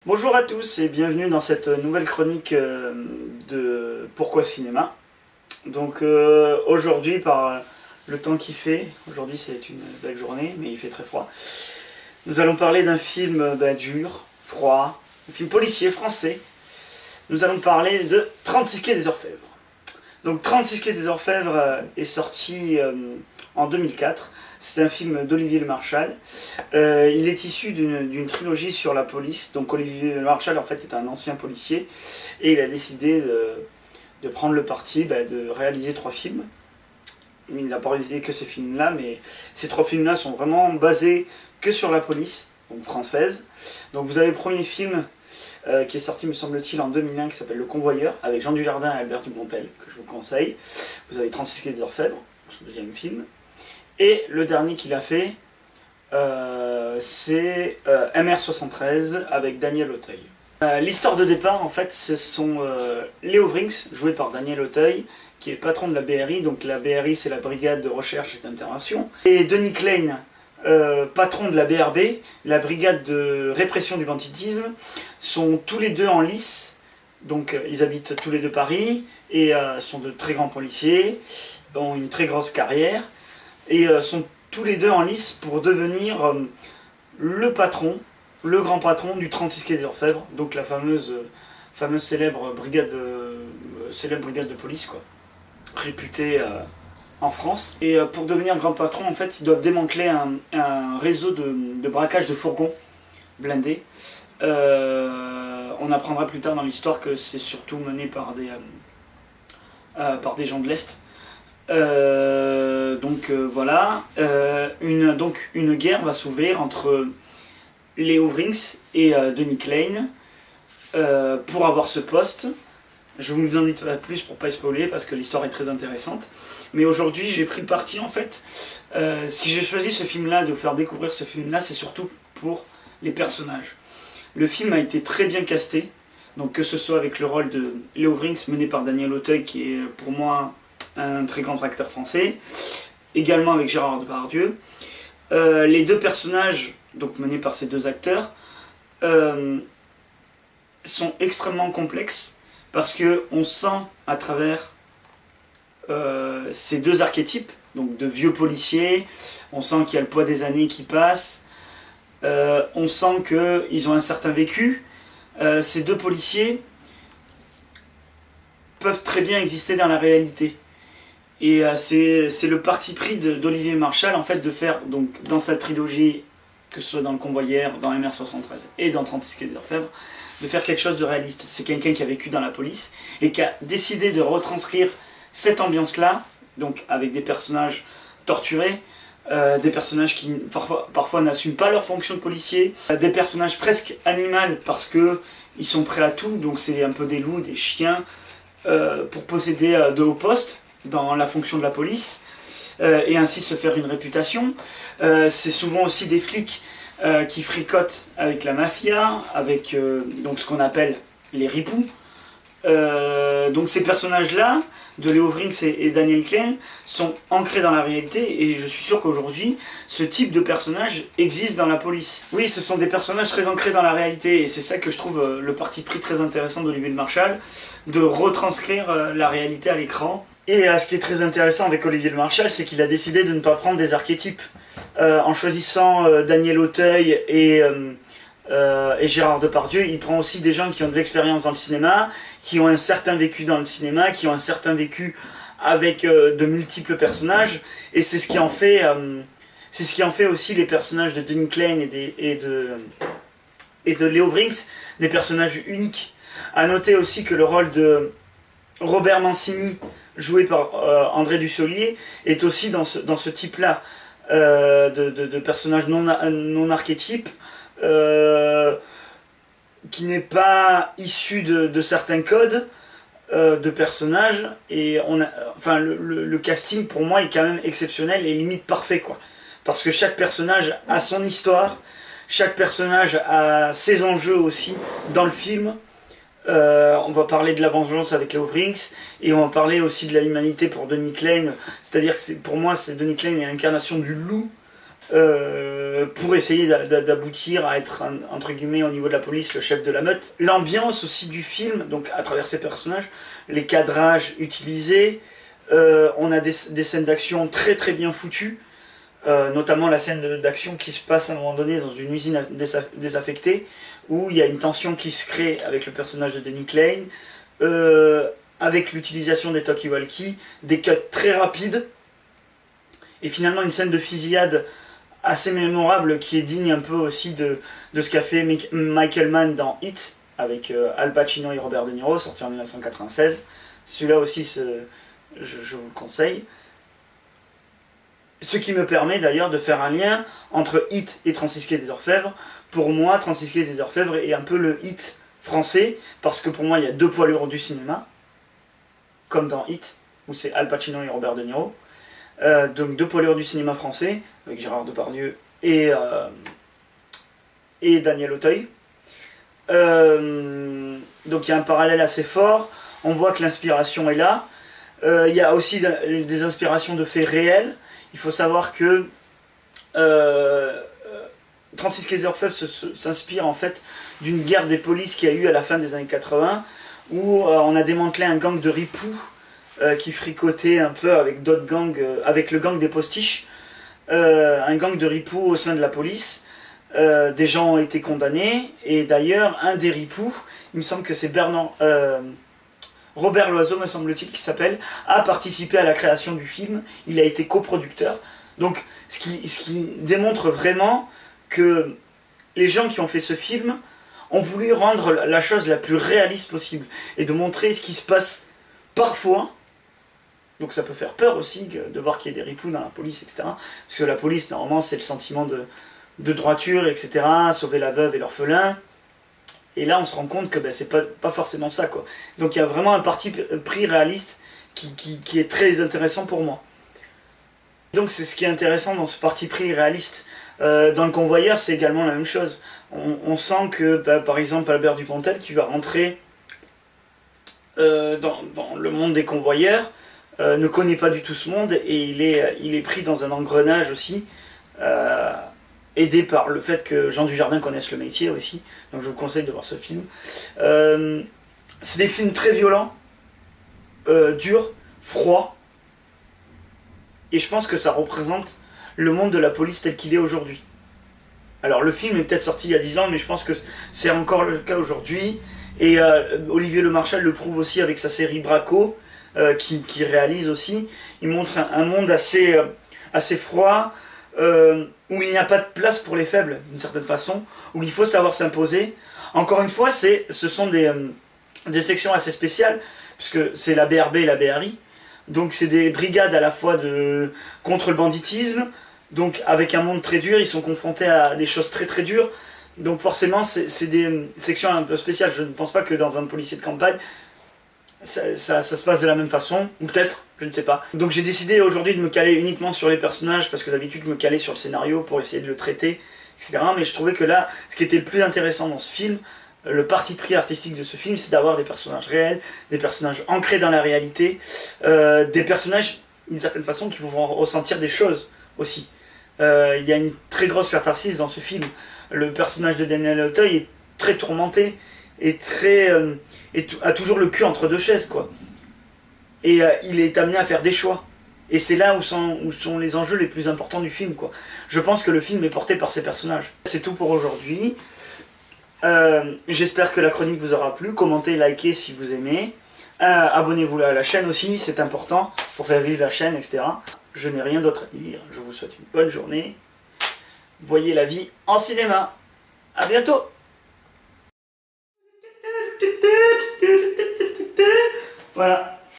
Bonjour à tous et bienvenue dans cette nouvelle chronique de Pourquoi Cinéma. Donc aujourd'hui, par le temps qu'il fait, aujourd'hui c'est une belle journée mais il fait très froid, nous allons parler d'un film dur, froid, un film policier français. Nous allons parler de 36 quai des Orfèvres. Donc 36 quai des Orfèvres est sorti en 2004. C'est un film d'Olivier Le Marchal. Il est issu d'une trilogie sur la police. Donc Olivier Le Marchal en fait est un ancien policier et il a décidé de prendre le parti de réaliser 3 films. Il n'a pas réalisé que ces films-là, mais ces 3 films-là sont vraiment basés que sur la police, donc française. Donc vous avez le premier film qui est sorti me semble-t-il en 2001 qui s'appelle Le Convoyeur avec Jean Dujardin et Albert Dupontel, que je vous conseille. Vous avez 36 quai des Orfèvres, son deuxième film. Et le dernier qu'il a fait, c'est MR73 avec Daniel Auteuil. L'histoire de départ, en fait, ce sont Léo Vrinx, joué par Daniel Auteuil, qui est patron de la BRI. Donc la BRI, c'est la Brigade de Recherche et d'Intervention. Et Denis Klein, patron de la BRB, la Brigade de Répression du Banditisme, sont tous les deux en lice. Donc ils habitent tous les deux Paris et sont de très grands policiers, ont une très grosse carrière et sont tous les deux en lice pour devenir le patron, le grand patron du 36 quai des Orfèvres, donc la fameuse célèbre brigade de police, quoi, réputée en France. Et pour devenir grand patron, en fait, ils doivent démanteler un réseau de braquage de fourgons blindés. On apprendra plus tard dans l'histoire que c'est surtout mené par des gens de l'Est. Voilà, une guerre va s'ouvrir entre Léo Vrinx et Denis Klein pour avoir ce poste. Je vous en dis pas plus pour pas spoiler parce que l'histoire est très intéressante. Mais aujourd'hui j'ai pris le parti en fait. Si j'ai choisi ce film-là, de vous faire découvrir ce film-là, c'est surtout pour les personnages. Le film a été très bien casté, donc que ce soit avec le rôle de Léo Vrinx mené par Daniel Auteuil qui est pour moi un très grand acteur français, également avec Gérard Depardieu. Les deux personnages, donc menés par ces deux acteurs, sont extrêmement complexes parce qu'on sent à travers ces deux archétypes, donc de vieux policiers, on sent qu'il y a le poids des années qui passe, on sent qu'ils ont un certain vécu. Ces deux policiers peuvent très bien exister dans la réalité. Et c'est le parti pris d'Olivier Marchal en fait de faire donc dans sa trilogie, que ce soit dans Le Convoyeur, dans MR73 et dans 36 quai des Orfèvres, de faire quelque chose de réaliste. C'est quelqu'un qui a vécu dans la police et qui a décidé de retranscrire cette ambiance-là, donc avec des personnages torturés, des personnages qui parfois n'assument pas leur fonction de policier, des personnages presque animaux parce qu'ils sont prêts à tout, donc c'est un peu des loups, des chiens, pour posséder de hauts postes dans la fonction de la police et ainsi se faire une réputation. C'est souvent aussi des flics qui fricotent avec la mafia, avec donc ce qu'on appelle les ripoux. Donc ces personnages-là, de Léo Vrinx et Daniel Klein, sont ancrés dans la réalité et je suis sûr qu'aujourd'hui, ce type de personnage existe dans la police. Oui, ce sont des personnages très ancrés dans la réalité et c'est ça que je trouve le parti pris très intéressant d'Olivier Le Marchal, de retranscrire la réalité à l'écran. Et ce qui est très intéressant avec Olivier Le Marchal, c'est qu'il a décidé de ne pas prendre des archétypes. En choisissant Daniel Auteuil et Gérard Depardieu, il prend aussi des gens qui ont de l'expérience dans le cinéma, qui ont un certain vécu dans le cinéma, qui ont un certain vécu avec de multiples personnages, et c'est ce qui en fait, aussi les personnages de Denis Klein et de Léo Vrinx, des personnages uniques. A noter aussi que le rôle de Robert Mancini, joué par André Dussolier, est aussi dans ce type-là de personnages non archétypes, qui n'est pas issu de certains codes de personnages. Et le casting pour moi est quand même exceptionnel et limite parfait, quoi. Parce que chaque personnage a son histoire, chaque personnage a ses enjeux aussi dans le film. On va parler de la vengeance avec Léo Vrinx et on va parler aussi de la humanité pour Denis Klein. C'est-à-dire que pour moi, Denis Klein est l'incarnation du loup pour essayer d'aboutir à être, entre guillemets, au niveau de la police, le chef de la meute. L'ambiance aussi du film, donc à travers ces personnages, les cadrages utilisés, on a des scènes d'action très très bien foutues, notamment la scène d'action qui se passe à un moment donné dans une usine désaffectée, où il y a une tension qui se crée avec le personnage de Denny Klein, avec l'utilisation des talkie-walkie, des cuts très rapides, et finalement une scène de fusillade assez mémorable qui est digne un peu aussi de ce qu'a fait Michael Mann dans Hit, avec Al Pacino et Robert De Niro, sorti en 1996. Celui-là aussi, je vous le conseille. Ce qui me permet d'ailleurs de faire un lien entre Hit et Francisque des Orfèvres. Pour moi, Francisque des Orfèvres est un peu le Hit français, parce que pour moi, il y a deux poids lourds du cinéma, comme dans Hit, où c'est Al Pacino et Robert De Niro. Donc deux poids lourds du cinéma français, avec Gérard Depardieu et Daniel Auteuil. Donc il y a un parallèle assez fort, on voit que l'inspiration est là. Il y a aussi des inspirations de faits réels. Il faut savoir que 36 Quai des Orfèvres s'inspire en fait d'une guerre des polices qu'il y a eu à la fin des années 80, où on a démantelé un gang de ripoux qui fricotait un peu avec d'autres gangs, avec le gang des postiches, un gang de ripoux au sein de la police. Des gens ont été condamnés, et d'ailleurs un des ripoux, il me semble que c'est Robert Loiseau, me semble-t-il, qui s'appelle, a participé à la création du film. Il a été coproducteur. Donc ce qui démontre vraiment que les gens qui ont fait ce film ont voulu rendre la chose la plus réaliste possible, et de montrer ce qui se passe parfois. Donc ça peut faire peur aussi de voir qu'il y a des ripoux dans la police, etc. Parce que la police, normalement, c'est le sentiment de droiture, etc. Sauver la veuve et l'orphelin. Et là, on se rend compte que c'est pas forcément ça, quoi. Donc il y a vraiment un parti pris réaliste qui est très intéressant pour moi. Donc c'est ce qui est intéressant dans ce parti pris réaliste. Dans le Convoyeur, c'est également la même chose. On sent que, par exemple, Albert Dupontel, qui va rentrer dans le monde des convoyeurs, ne connaît pas du tout ce monde, et il est pris dans un engrenage aussi, aidé par le fait que Jean Dujardin connaisse le métier aussi. Donc je vous conseille de voir ce film. C'est des films très violents, durs, froids, et je pense que ça représente le monde de la police tel qu'il est aujourd'hui. Alors le film est peut-être sorti il y a 10 ans, mais je pense que c'est encore le cas aujourd'hui, et Olivier Lemarchal le prouve aussi avec sa série Braco, qui réalise aussi. Il montre un monde assez froid, où il n'y a pas de place pour les faibles, d'une certaine façon, où il faut savoir s'imposer. Encore une fois, ce sont des sections assez spéciales, puisque c'est la BRB et la BRI, donc c'est des brigades à la fois contre le banditisme, donc avec un monde très dur, ils sont confrontés à des choses très très dures, donc forcément c'est des sections un peu spéciales. Je ne pense pas que dans un policier de campagne, ça se passe de la même façon, ou peut-être, je ne sais pas. Donc j'ai décidé aujourd'hui de me caler uniquement sur les personnages, parce que d'habitude je me calais sur le scénario pour essayer de le traiter, etc. Mais je trouvais que là, ce qui était le plus intéressant dans ce film, le parti pris artistique de ce film, c'est d'avoir des personnages réels, des personnages ancrés dans la réalité, des personnages, d'une certaine façon, qui vous font ressentir des choses aussi. Il y a une très grosse catharsis dans ce film. Le personnage de Daniel Auteuil est très tourmenté, et a toujours le cul entre deux chaises, quoi. Et il est amené à faire des choix. Et c'est là où sont les enjeux les plus importants du film, quoi. Je pense que le film est porté par ces personnages. C'est tout pour aujourd'hui. J'espère que la chronique vous aura plu. Commentez, likez si vous aimez. Abonnez-vous à la chaîne aussi, c'est important pour faire vivre la chaîne, etc. Je n'ai rien d'autre à dire. Je vous souhaite une bonne journée. Voyez la vie en cinéma. À bientôt. Voilà.